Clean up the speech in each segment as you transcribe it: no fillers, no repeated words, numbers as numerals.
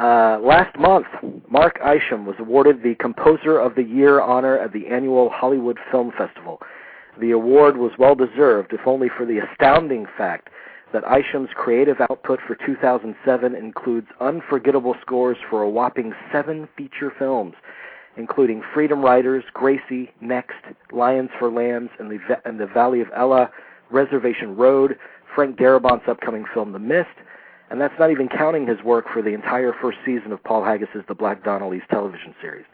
Last month, Mark Isham was awarded the Composer of the Year honor at the annual Hollywood Film Festival. The award was well-deserved, if only for the astounding fact that Isham's creative output for 2007 includes unforgettable scores for a whopping 7 feature films, including Freedom Riders, Gracie, Next, Lions for Lambs, and the Valley of Ella, Reservation Road, Frank Darabont's upcoming film The Mist, and that's not even counting his work for the entire first season of Paul Haggis's The Black Donnellys television series.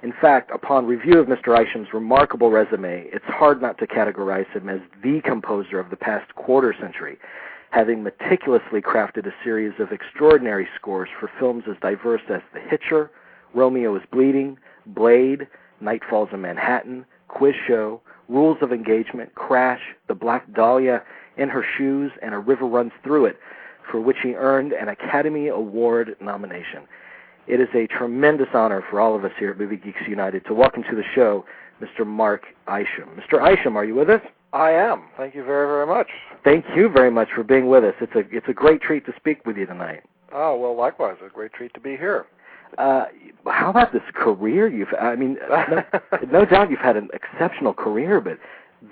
In fact, upon review of Mr. Isham's remarkable resume, it's hard not to categorize him as the composer of the past quarter century, having meticulously crafted a series of extraordinary scores for films as diverse as The Hitcher, Romeo is Bleeding, Blade, Night Falls in Manhattan, Quiz Show, Rules of Engagement, Crash, The Black Dahlia, In Her Shoes, and A River Runs Through It, for which he earned an Academy Award nomination. It is a tremendous honor for all of us here at Movie Geeks United to welcome to the show Mr. Mark Isham. Mr. Isham, are you with us? I am. Thank you very, very much. Thank you very much for being with us. It's a great treat to speak with you tonight. Oh, well, likewise. A great treat to be here. How about this career no doubt you've had an exceptional career, but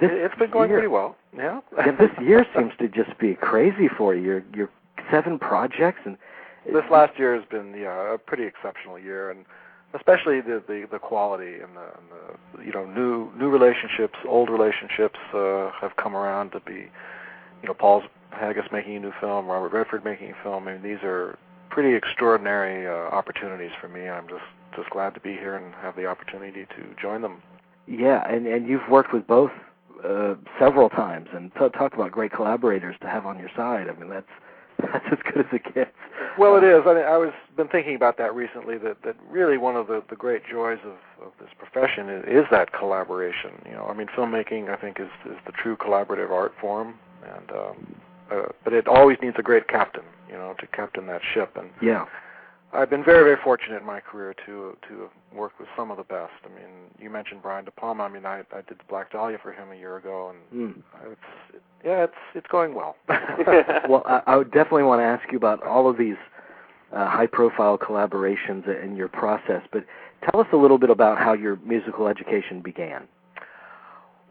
it's been going pretty well, yeah. This year seems to just be crazy for you. You're 7 projects, and this last year has been a pretty exceptional year, and especially the quality and the new relationships, old relationships have come around to be, Paul Haggis making a new film, Robert Redford making a film. I mean, these are pretty extraordinary opportunities for me. I'm just glad to be here and have the opportunity to join them. Yeah, and you've worked with both several times, and talk about great collaborators to have on your side. I mean, that's as good as it gets. Well, it is. I mean, I was been thinking about that recently. That really one of the great joys of this profession is that collaboration. I mean, filmmaking I think is the true collaborative art form, and but it always needs a great captain, to captain that ship. And yeah, I've been very, very fortunate in my career to work with some of the best. I mean, you mentioned Brian De Palma. I mean, I did The Black Dahlia for him a year ago, and it's going well. Well, I would definitely want to ask you about all of these high-profile collaborations and your process, but tell us a little bit about how your musical education began.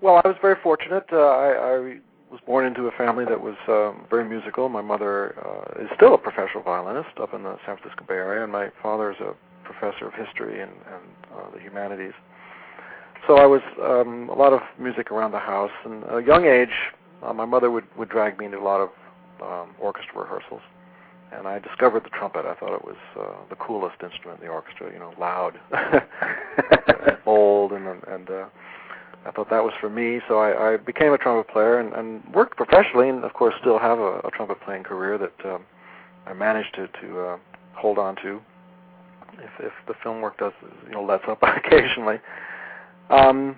Well, I was very fortunate. I was born into a family that was very musical. My mother is still a professional violinist up in the San Francisco Bay Area, and my father is a professor of history and the humanities. So I was a lot of music around the house. And at a young age, my mother would drag me into a lot of orchestra rehearsals, and I discovered the trumpet. I thought it was the coolest instrument in the orchestra, loud, bold, and I thought that was for me, so I became a trumpet player and worked professionally, and of course still have a trumpet playing career that I managed to hold on to. If the film work does lets up occasionally, and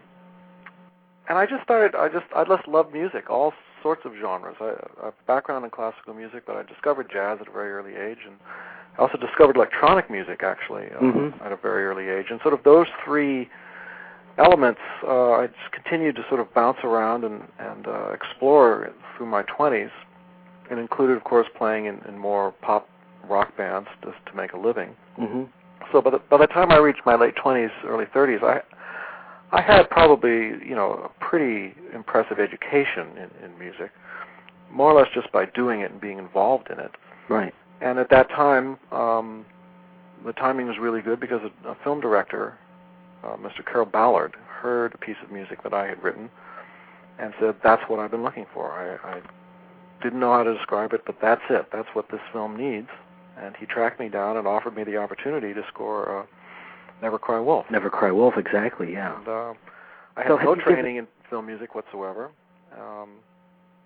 I just love music, all sorts of genres. I have a background in classical music, but I discovered jazz at a very early age, and I also discovered electronic music actually at a very early age, and sort of those three elements I just continued to sort of bounce around and explore through my 20s, and included, of course, playing in more pop rock bands just to make a living. Mm-hmm. So by the time I reached my late 20s, early 30s, I had probably a pretty impressive education in music, more or less just by doing it and being involved in it. Right. And at that time, the timing was really good because a film director, Mr. Carroll Ballard, heard a piece of music that I had written and said, "That's what I've been looking for. I didn't know how to describe it, but that's it. That's what this film needs." And he tracked me down and offered me the opportunity to score Never Cry Wolf. Never Cry Wolf, exactly, yeah. And I had no training in film music whatsoever,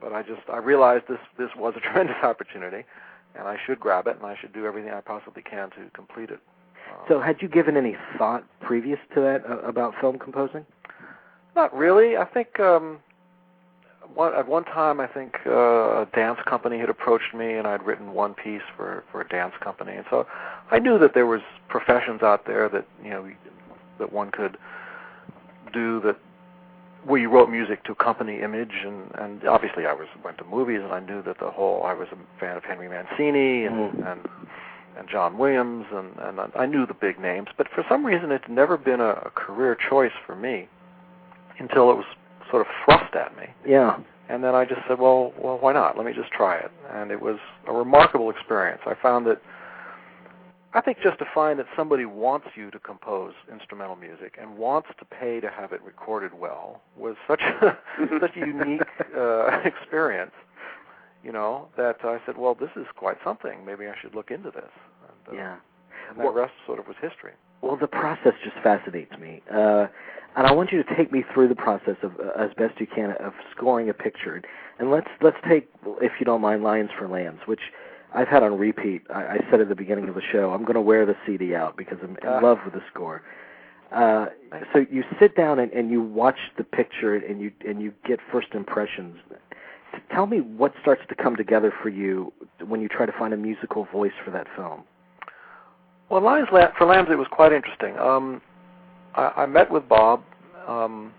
but I realized this was a tremendous opportunity, and I should grab it, and I should do everything I possibly can to complete it. So had you given any thought previous to that about film composing? Not really. I think at one time, I think a dance company had approached me, and I'd written one piece for a dance company, and so I knew that there was professions out there that that one could do that, where you wrote music to accompany image, and obviously I went to movies, and I knew that I was a fan of Henry Mancini and John Williams, and I knew the big names, but for some reason it's never been a career choice for me until it was sort of thrust at me. Yeah. And then I just said, well, why not? Let me just try it. And it was a remarkable experience. I found that, I think just to find that somebody wants you to compose instrumental music and wants to pay to have it recorded well was such a unique experience, that I said, well, this is quite something. Maybe I should look into this. And, and the rest sort of was history. Well, the process just fascinates me. And I want you to take me through the process of, as best you can, of scoring a picture. And let's take, if you don't mind, Lions for Lambs, which I've had on repeat. I said at the beginning of the show, I'm going to wear the CD out because I'm in love with the score. So you sit down and you watch the picture and you get first impressions. Tell me what starts to come together for you when you try to find a musical voice for that film. Well, Lions for Lambs, it was quite interesting. I met with Bob and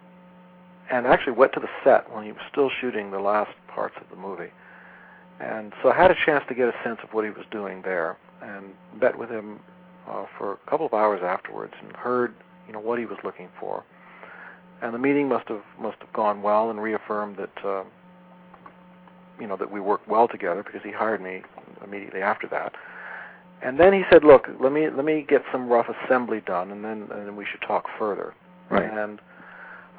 actually went to the set when he was still shooting the last parts of the movie. And so I had a chance to get a sense of what he was doing there, and met with him for a couple of hours afterwards and heard what he was looking for. And the meeting must have gone well and reaffirmed that that we worked well together, because he hired me immediately after that. And then he said, "Look, let me get some rough assembly done, and then we should talk further." Right. And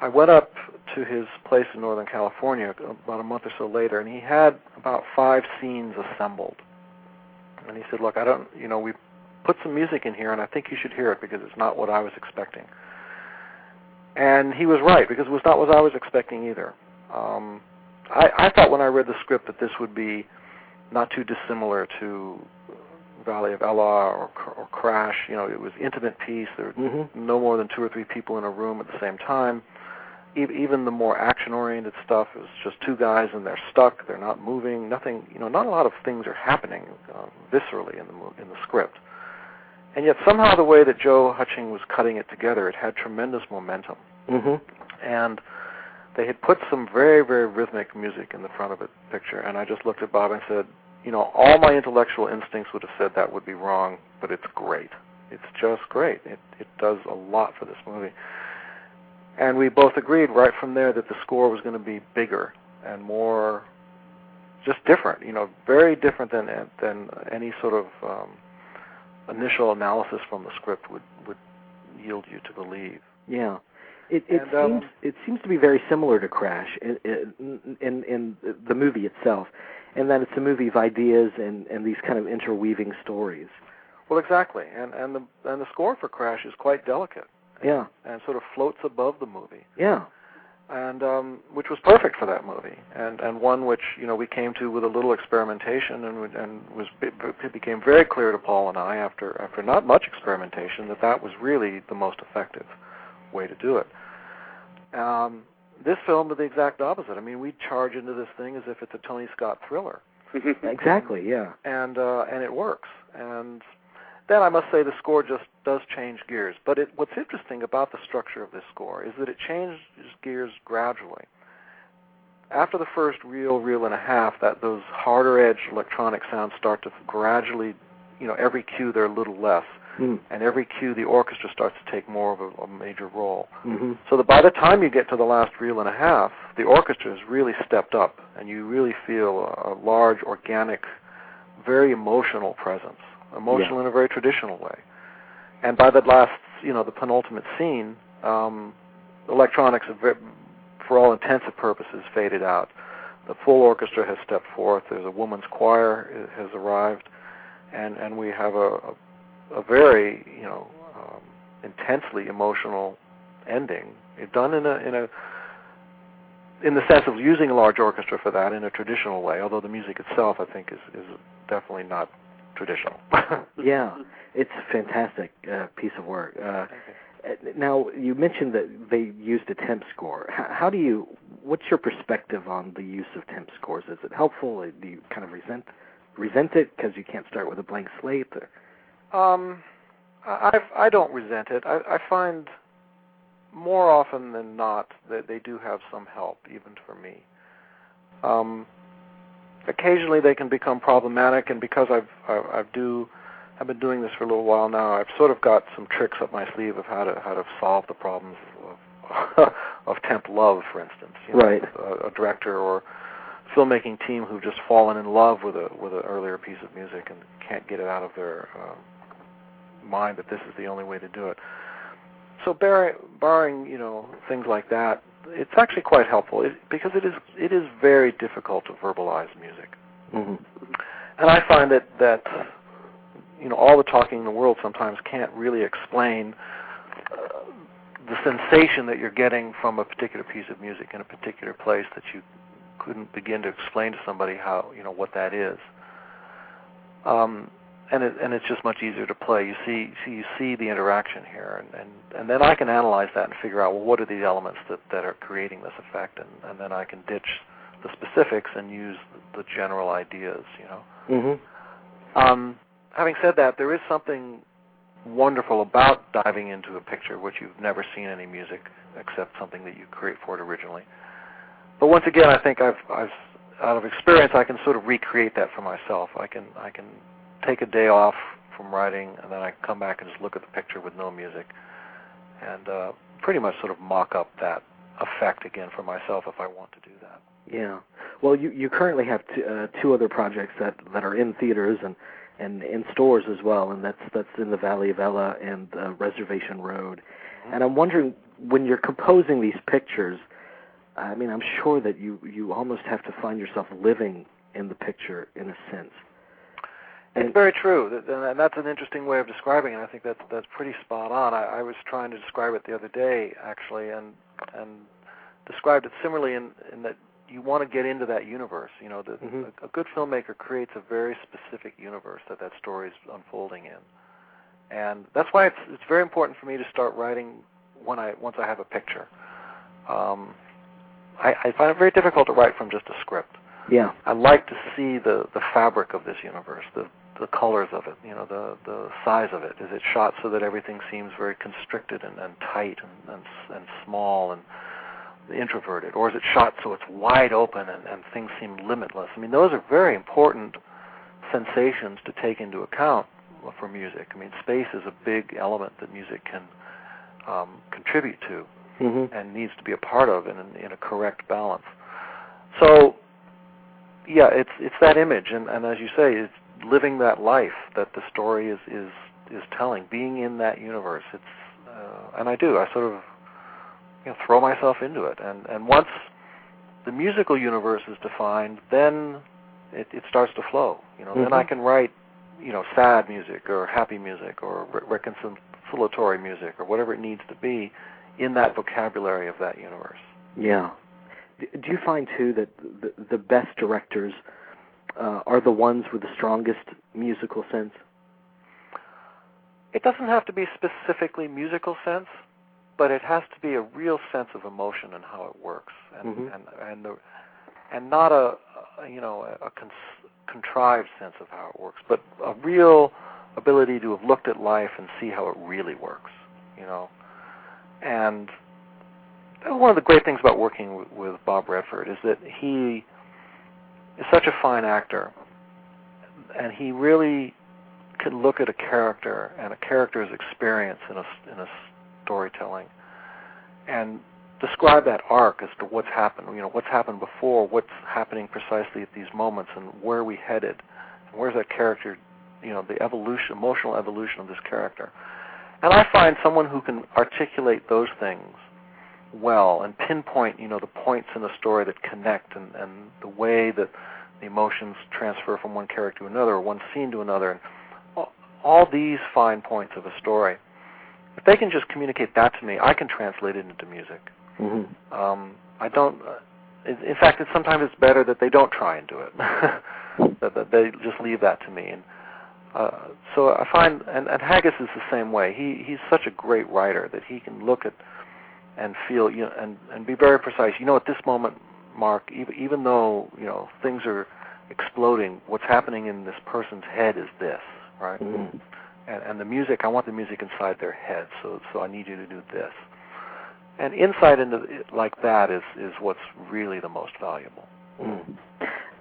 I went up to his place in Northern California about a month or so later, and he had about 5 scenes assembled. And he said, "Look, we put some music in here, and I think you should hear it, because it's not what I was expecting." And he was right, because it was not what I was expecting either. I thought when I read the script that this would be not too dissimilar to Valley of Ella or Crash. It was intimate piece. There were no more than 2 or 3 people in a room at the same time. Even the more action-oriented stuff is just 2 guys and they're stuck. They're not moving. Nothing. Not a lot of things are happening viscerally in the script. And yet somehow the way that Joe Hutching was cutting it together, it had tremendous momentum. And they had put some very, very rhythmic music in the front of the picture, and I just looked at Bob and said, all my intellectual instincts would have said that would be wrong, but it's great. It's just great. It does a lot for this movie. And we both agreed right from there that the score was going to be bigger and more just different, very different than any sort of initial analysis from the script would yield you to believe. Yeah. It seems to be very similar to Crash in the movie itself, and that it's a movie of ideas and these kind of interweaving stories. Well, exactly, and the score for Crash is quite delicate. Yeah. And sort of floats above the movie. Yeah. And which was perfect for that movie, and one which we came to with a little experimentation, and it became very clear to Paul and I after not much experimentation that was really the most effective way to do it. This film is the exact opposite. I mean, we charge into this thing as if it's a Tony Scott thriller. Exactly, yeah. And it works. And then I must say the score just does change gears. But what's interesting about the structure of this score is that it changes gears gradually. After the first reel and a half, those harder-edged electronic sounds start to gradually, every cue they're a little less. And every cue, the orchestra starts to take more of a major role. So that by the time you get to the last reel and a half, the orchestra has really stepped up, and you really feel a large, organic, very emotional presence, emotional in a very traditional way. And by that last, the penultimate scene, electronics have, for all intents and purposes, faded out. The full orchestra has stepped forth. There's a woman's choir has arrived, and we have a very, intensely emotional ending. It's done in the sense of using a large orchestra for that in a traditional way. Although the music itself, I think, is definitely not traditional. Yeah, it's a fantastic piece of work. Now, you mentioned that they used a temp score. What's your perspective on the use of temp scores? Is it helpful? Do you kind of resent it because you can't start with a blank slate? Or? I don't resent it. I find more often than not that they do have some help, even for me. Occasionally they can become problematic, and because I do I've been doing this for a little while now. I've sort of got some tricks up my sleeve of how to solve the problems of temp love, for instance. Right. A director or filmmaking team who've just fallen in love with an earlier piece of music and can't get it out of their mind that this is the only way to do it. So barring things like that, it's actually quite helpful because it is very difficult to verbalize music. Mm-hmm. And I find that all the talking in the world sometimes can't really explain the sensation that you're getting from a particular piece of music in a particular place that you couldn't begin to explain to somebody how what that is. And it's just much easier to play. You see the interaction here, and then I can analyze that and figure out, well, what are the elements that are creating this effect, and then I can ditch the specifics and use the general ideas. Mm-hmm. Having said that, there is something wonderful about diving into a picture which you've never seen any music except something that you create for it originally. But once again, I think I've out of experience, I can sort of recreate that for myself. I can take a day off from writing, and then I come back and just look at the picture with no music, and pretty much sort of mock up that effect again for myself if I want to do that. Yeah. Well, you currently have two other projects that are in theaters and in stores as well, and that's in the Valley of Ella and Reservation Road. Mm-hmm. And I'm wondering, when you're composing these pictures, I mean, I'm sure that you almost have to find yourself living in the picture in a sense. It's very true, and that's an interesting way of describing it. I think that's pretty spot on. I was trying to describe it the other day, actually, and described it similarly in that you want to get into that universe. Mm-hmm. A good filmmaker creates a very specific universe that story is unfolding in, and that's why it's very important for me to start writing once I have a picture. I find it very difficult to write from just a script. Yeah. I like to see the fabric of this universe, the colors of it, the size of it. Is it shot so that everything seems very constricted and tight and small and introverted, or is it shot so it's wide open and things seem limitless? I mean, those are very important sensations to take into account for music. I mean, space is a big element that music can contribute to. Mm-hmm. And needs to be a part of in a correct balance. So, yeah, it's that image, and as you say, it's living that life that the story is telling, being in that universe. It's and I do. I sort of throw myself into it, and once the musical universe is defined, then it starts to flow. Mm-hmm. Then I can write sad music or happy music or reconciliatory music or whatever it needs to be in that vocabulary of that universe. Yeah. Do you find, too, that the best directors are the ones with the strongest musical sense? It doesn't have to be specifically musical sense, but it has to be a real sense of emotion and how it works, and not a contrived sense of how it works, but a real ability to have looked at life and see how it really works, And one of the great things about working with Bob Redford is that he is such a fine actor, and he really can look at a character and a character's experience in a storytelling and describe that arc as to what's happened, what's happened before, what's happening precisely at these moments, and where are we headed, and where's that character, the emotional evolution of this character. And I find someone who can articulate those things well and pinpoint, the points in the story that connect and the way that the emotions transfer from one character to another or one scene to another. And all these fine points of a story, if they can just communicate that to me, I can translate it into music. Mm-hmm. I don't. In fact, sometimes it's better that they don't try and do it. that they just leave that to me. And so I find, and Haggis is the same way. He's such a great writer that he can look at and feel, and be very precise. At this moment, Mark, even though things are exploding, what's happening in this person's head is this, right? Mm-hmm. And the music, I want the music inside their head, so I need you to do this. And insight into it like that is what's really the most valuable. Mm.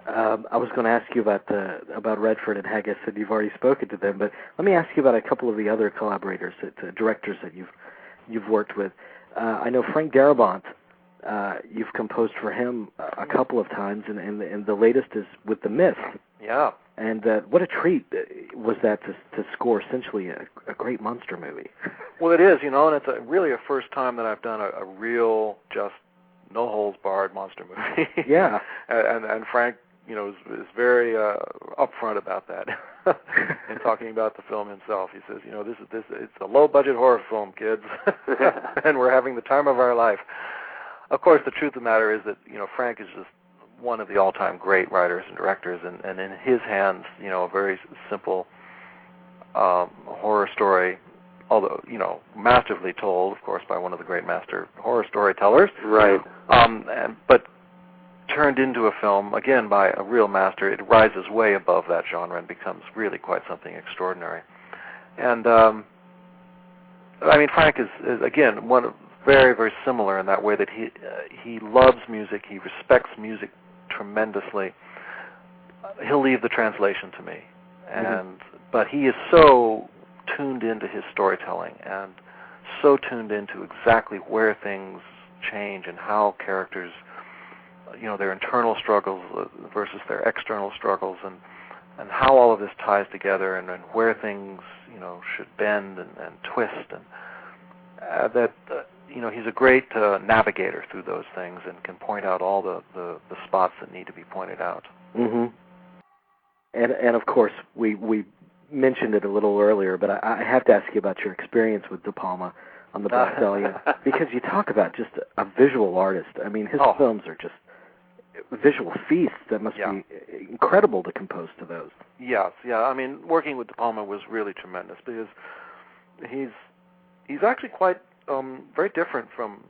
I was going to ask you about Redford and Haggis, and you've already spoken to them. But let me ask you about a couple of the other collaborators, directors that you've worked with. I know Frank Darabont. You've composed for him a couple of times, and the latest is with The Mist. Yeah. And what a treat was that to score essentially a great monster movie. Well, it is, and it's really a first time that I've done a real, just no-holds-barred monster movie. Yeah. and Frank, is very upfront about that in talking about the film himself. He says, it's a low-budget horror film, kids, and we're having the time of our life. Of course, the truth of the matter is that, Frank is just one of the all-time great writers and directors, and in his hands, a very simple horror story, although, masterfully told, of course, by one of the great master horror storytellers. Right. But turned into a film, again, by a real master. It rises way above that genre and becomes really quite something extraordinary. And, Frank is again, very, very similar in that way that he loves music, he respects music tremendously. He'll leave the translation to me, but he is so tuned into his storytelling and so tuned into exactly where things change and how characters, their internal struggles versus their external struggles, and how all of this ties together, and where things should bend and twist, and that. He's a great navigator through those things and can point out all the spots that need to be pointed out. Mm-hmm. And of course, we mentioned it a little earlier, but I have to ask you about your experience with De Palma on the Black Stallion, because you talk about just a visual artist. I mean, his films are just visual feasts that must be incredible to compose to those. Yes, yeah. Working with De Palma was really tremendous because he's actually quite very different from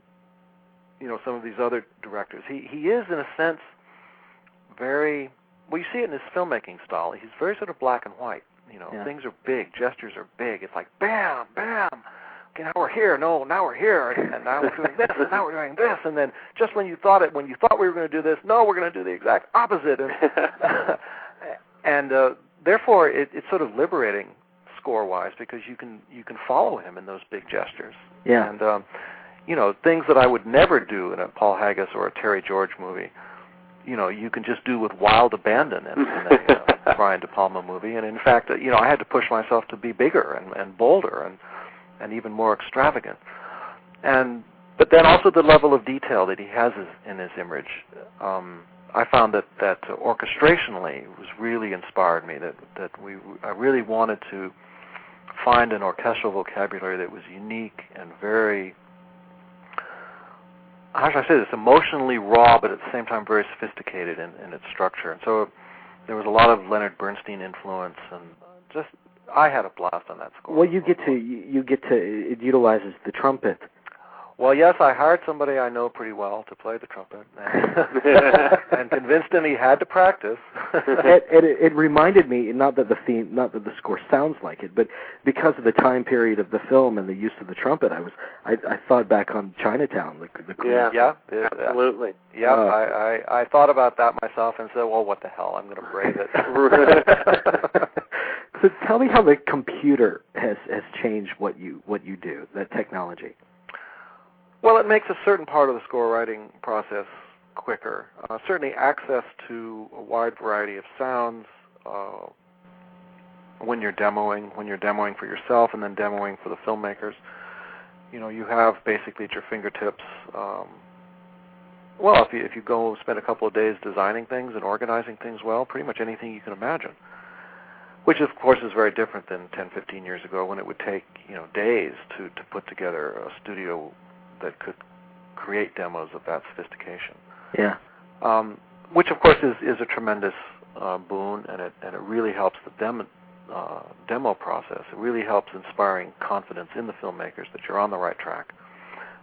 some of these other directors. He is, in a sense, very, well, you see it in his filmmaking style. He's very sort of black and white. Things are big, gestures are big. It's like bam, bam. Okay, now we're here. No, now we're here, and now we're doing this, and now we're doing this, and then just when you thought we were going to do this, no, we're going to do the exact opposite. And therefore, it's sort of liberating score-wise, because you can follow him in those big gestures. Yeah. And things that I would never do in a Paul Haggis or a Terry George movie, you can just do with wild abandon in a Brian De Palma movie. And in fact, I had to push myself to be bigger and bolder and even more extravagant. But then also the level of detail that he has in his image. I found that orchestrationally was really inspired me. I really wanted to find an orchestral vocabulary that was unique and very, how should I say this, emotionally raw, but at the same time very sophisticated in its structure. And so there was a lot of Leonard Bernstein influence, and just I had a blast on that score. Well, it utilizes the trumpet. Well, yes, I hired somebody I know pretty well to play the trumpet, and convinced him he had to practice. It reminded me, not that the score sounds like it, but because of the time period of the film and the use of the trumpet, I thought back on Chinatown. Yeah, absolutely. Yeah, I thought about that myself and said, well, what the hell, I'm going to brave it. So tell me how the computer has changed what you do, that technology. Well, it makes a certain part of the score writing process quicker. Certainly access to a wide variety of sounds when you're demoing for yourself and then demoing for the filmmakers. You have basically at your fingertips, if you go spend a couple of days designing things and organizing things well, pretty much anything you can imagine. Which, of course, is very different than 10, 15 years ago when it would take, days to put together a studio that could create demos of that sophistication. Yeah. Which, of course, is a tremendous boon, and it really helps the demo process. It really helps inspiring confidence in the filmmakers that you're on the right track.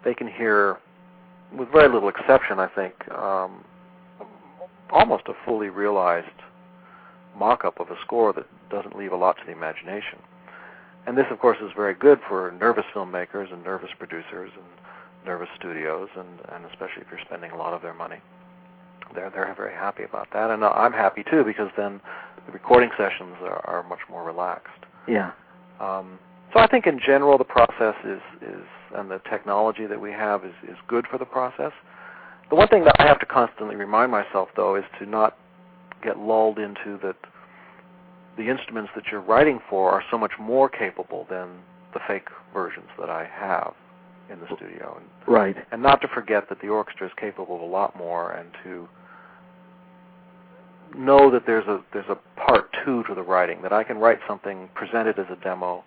They can hear, with very little exception, I think, almost a fully realized mock-up of a score that doesn't leave a lot to the imagination. And this, of course, is very good for nervous filmmakers and nervous producers and nervous studios, and especially if you're spending a lot of their money. they're very happy about that, and I'm happy too, because then the recording sessions are much more relaxed. Yeah. So I think in general the process is and the technology that we have is good for the process. The one thing that I have to constantly remind myself, though, is to not get lulled into that the instruments that you're writing for are so much more capable than the fake versions that I have in the studio. Right. And not to forget that the orchestra is capable of a lot more, and to know that there's a part two to the writing, that I can write something, present it as a demo,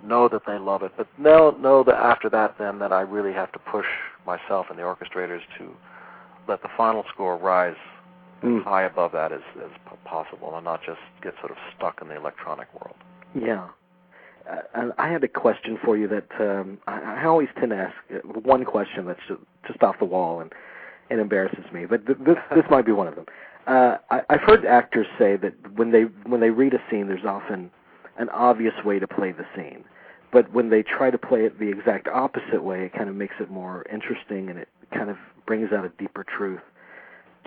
know that they love it, but know that after that then that I really have to push myself and the orchestrators to let the final score rise high above that as possible, and not just get sort of stuck in the electronic world. Yeah. And I had a question for you that I always tend to ask one question that's just off the wall and it embarrasses me, but this might be one of them. I've heard actors say that when they read a scene, there's often an obvious way to play the scene, but when they try to play it the exact opposite way, it kind of makes it more interesting, and it kind of brings out a deeper truth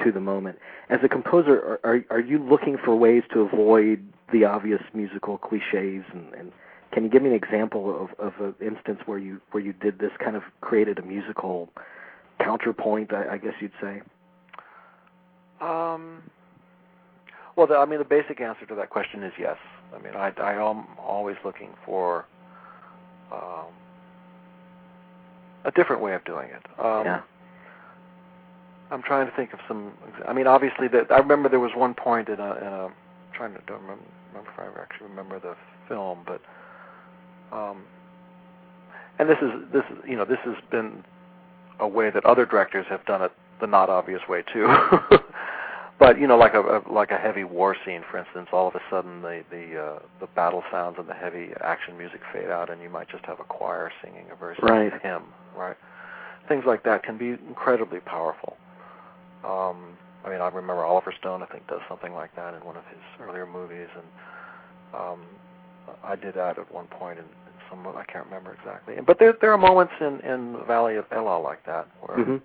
to the moment. As a composer, are you looking for ways to avoid the obvious musical cliches, and can you give me an example of an instance where you did this, kind of created a musical counterpoint, I guess you'd say? Well, the basic answer to that question is yes. I mean, I am always looking for a different way of doing it. Yeah. I'm trying to think of some. I mean, obviously, I remember there was one point in a trying to don't remember if I actually remember the film, but and this has been a way that other directors have done it the not obvious way too. But like a heavy war scene, for instance, all of a sudden the battle sounds and the heavy action music fade out, and you might just have a choir singing a very simple hymn, right? Things like that can be incredibly powerful. I mean, I remember Oliver Stone, I think, does something like that in one of his earlier movies, and I did that at one point in some, I can't remember exactly. But there are moments in Valley of Ela like that where,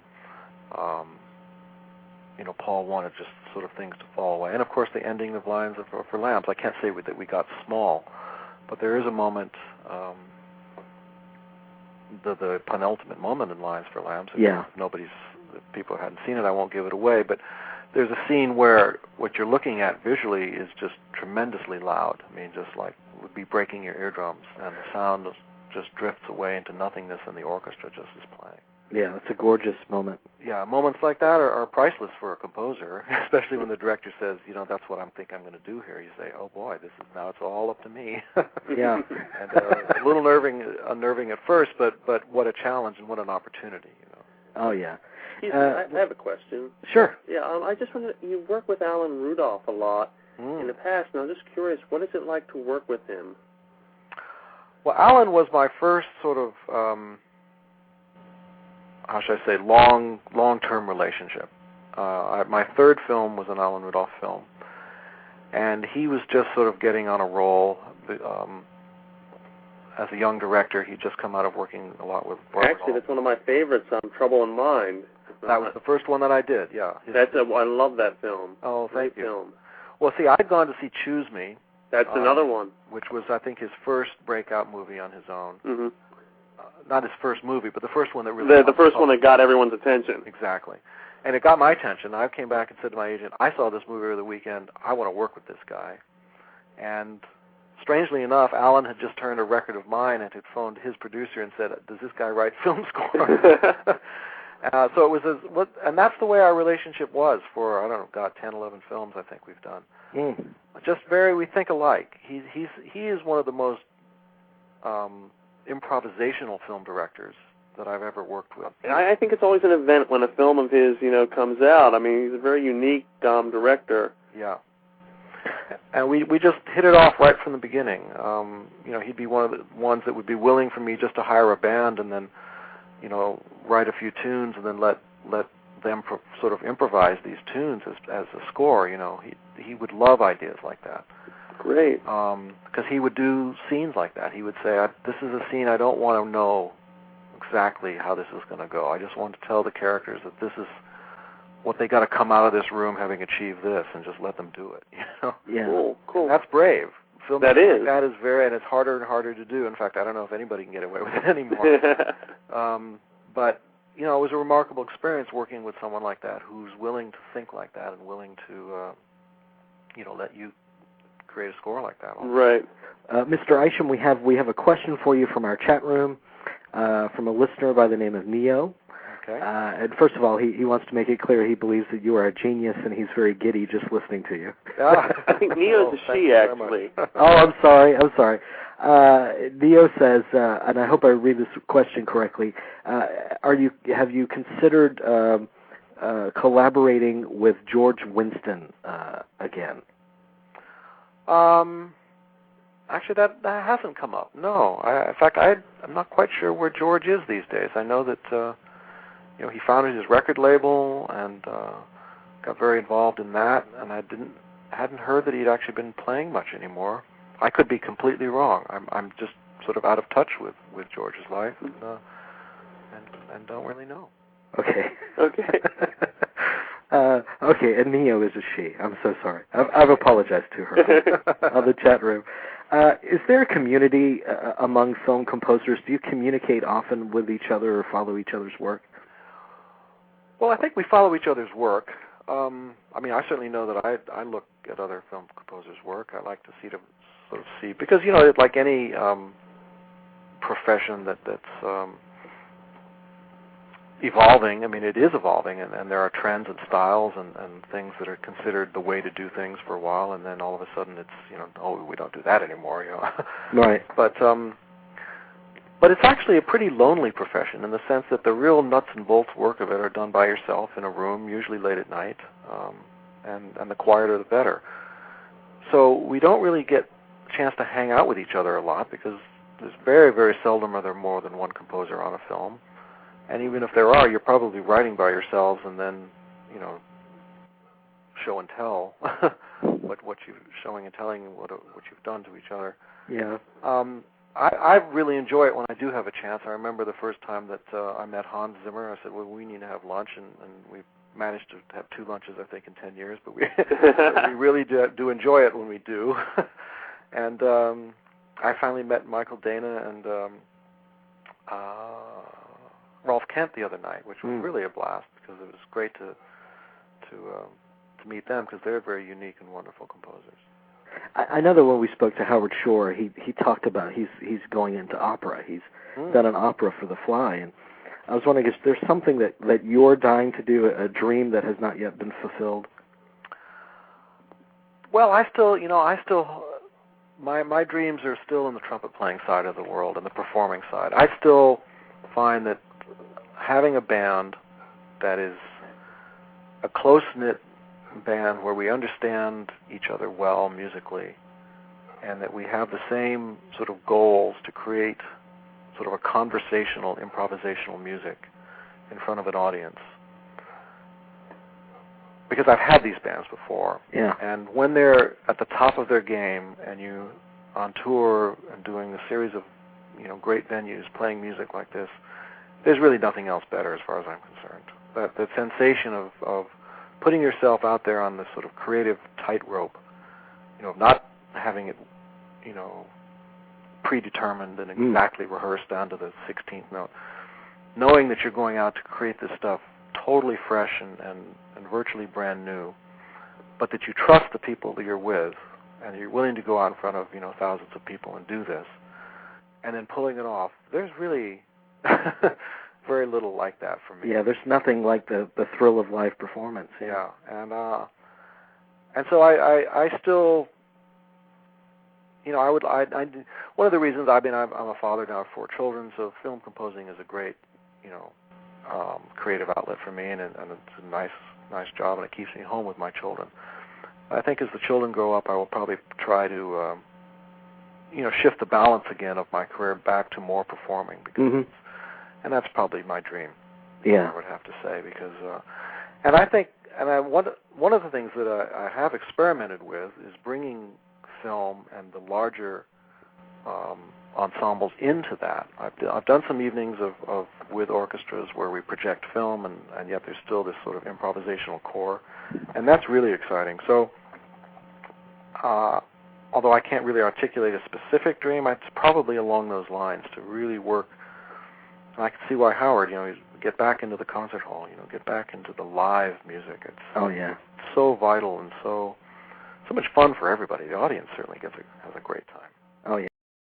Paul wanted just sort of things to fall away. And of course, the ending of Lions for Lambs, I can't say that we got small, but there is a moment, the penultimate moment in Lions for Lambs. If people hadn't seen it, I won't give it away, but there's a scene where what you're looking at visually is just tremendously loud. I mean, just like would be breaking your eardrums, and the sound just drifts away into nothingness, and the orchestra just is playing. Yeah, it's a gorgeous moment. Yeah, moments like that are priceless for a composer, especially when the director says, that's what I'm going to do here. You say, oh boy, now it's all up to me. Yeah. And a little unnerving at first, but what a challenge and what an opportunity, Oh yeah. I have a question. Sure. Yeah, I just wonder, you work with Alan Rudolph a lot in the past, and I'm just curious, what is it like to work with him? Well, Alan was my first sort of, how should I say, long-term relationship. My third film was an Alan Rudolph film, and he was just sort of getting on a roll. As a young director, he'd just come out of working a lot with Barbara. Actually, that's one of my favorites, Trouble in Mind. That was the first one that I did, yeah. I love that film. Oh, thank you. Film. Well, see, I'd gone to see Choose Me. That's another one. Which was, I think, his first breakout movie on his own. Mm-hmm. Not his first movie, but the first one that really... The first one that got everyone's attention. Exactly. And it got my attention. I came back and said to my agent, I saw this movie over the weekend. I want to work with this guy. And strangely enough, Alan had just turned a record of mine and had phoned his producer and said, does this guy write film scores? So it was, and that's the way our relationship was for, 10, 11 films I think we've done. Just we think alike. He is one of the most improvisational film directors that I've ever worked with. I think it's always an event when a film of his, comes out. I mean, he's a very unique director. Yeah. And we just hit it off right from the beginning. He'd be one of the ones that would be willing for me just to hire a band and then, write a few tunes and then let them sort of improvise these tunes as a score. He would love ideas like that. Great. Because he would do scenes like that. He would say, this is a scene I don't want to know exactly how this is going to go. I just want to tell the characters that this is what they got to come out of this room having achieved this, and just let them do it. Yeah. Cool. And that's brave. Film That is. That is very, and it's harder and harder to do. In fact, I don't know if anybody can get away with it anymore. But it was a remarkable experience working with someone like that who's willing to think like that and willing to, let you create a score like that. Right. Mr. Isham, we have a question for you from our chat room from a listener by the name of Neo. Okay. And first of all, he wants to make it clear he believes that you are a genius, and he's very giddy just listening to you. I think Neo's a she, actually. Oh, I'm sorry. Neo says, and I hope I read this question correctly, have you considered collaborating with George Winston again? Actually, that hasn't come up. No. In fact, I'm not quite sure where George is these days. I know that he founded his record label and got very involved in that, and I hadn't heard that he'd actually been playing much anymore. I could be completely wrong. I'm just sort of out of touch with George's life and don't really know. Okay. Okay. Okay, and Neo is a she. I'm so sorry. I've apologized to her on the chat room. Is there a community among film composers? Do you communicate often with each other or follow each other's work? Well, I think we follow each other's work. I certainly know that I look at other film composers' work. I like to see because like any profession that's evolving. It is evolving, and there are trends and styles and things that are considered the way to do things for a while, and then all of a sudden it's we don't do that anymore. Right. But it's actually a pretty lonely profession in the sense that the real nuts and bolts work of it are done by yourself in a room, usually late at night, and the quieter the better. So we don't really get a chance to hang out with each other a lot because there's very, very seldom are there more than one composer on a film. And even if there are, you're probably writing by yourselves and then, show and tell what you're showing and telling what you've done to each other. Yeah. I really enjoy it when I do have a chance. I remember the first time that I met Hans Zimmer. I said, well, we need to have lunch, and we managed to have 2 lunches, I think, in 10 years. But we really do enjoy it when we do. And I finally met Michael Dana and Rolf Kent the other night, which was really a blast because it was great to meet them because they're very unique and wonderful composers. I know that when we spoke to Howard Shore, he talked about he's going into opera. He's done an opera for The Fly, and I was wondering, is there something that you're dying to do, a dream that has not yet been fulfilled? Well, my dreams are still in the trumpet playing side of the world and the performing side. I still find that having a band that is a close-knit band where we understand each other well musically and that we have the same sort of goals to create sort of a conversational, improvisational music in front of an audience. Because I've had these bands before. Yeah. And when they're at the top of their game and you on tour and doing a series of great venues playing music like this, there's really nothing else better as far as I'm concerned. The sensation of putting yourself out there on this sort of creative tightrope, not having it, predetermined and exactly rehearsed down to the 16th note, knowing that you're going out to create this stuff totally fresh and virtually brand new, but that you trust the people that you're with, and you're willing to go out in front of thousands of people and do this, and then pulling it off. There's really very little like that for me. Yeah, there's nothing like the thrill of live performance. Yeah, and so I still, one of the reasons I'm a father now of 4 children, so film composing is a great, creative outlet for me, and it's a nice job, and it keeps me home with my children. I think as the children grow up, I will probably try to, shift the balance again of my career back to more performing, because and that's probably my dream. Yeah, I would have to say, because, and I think, one of the things that I have experimented with is bringing film and the larger ensembles into that. I've done some evenings of with orchestras where we project film, and yet there's still this sort of improvisational core, and that's really exciting. So, although I can't really articulate a specific dream, it's probably along those lines to really work. And I can see why Howard, get back into the concert hall, get back into the live music. It's so vital and so much fun for everybody. The audience certainly has a great time.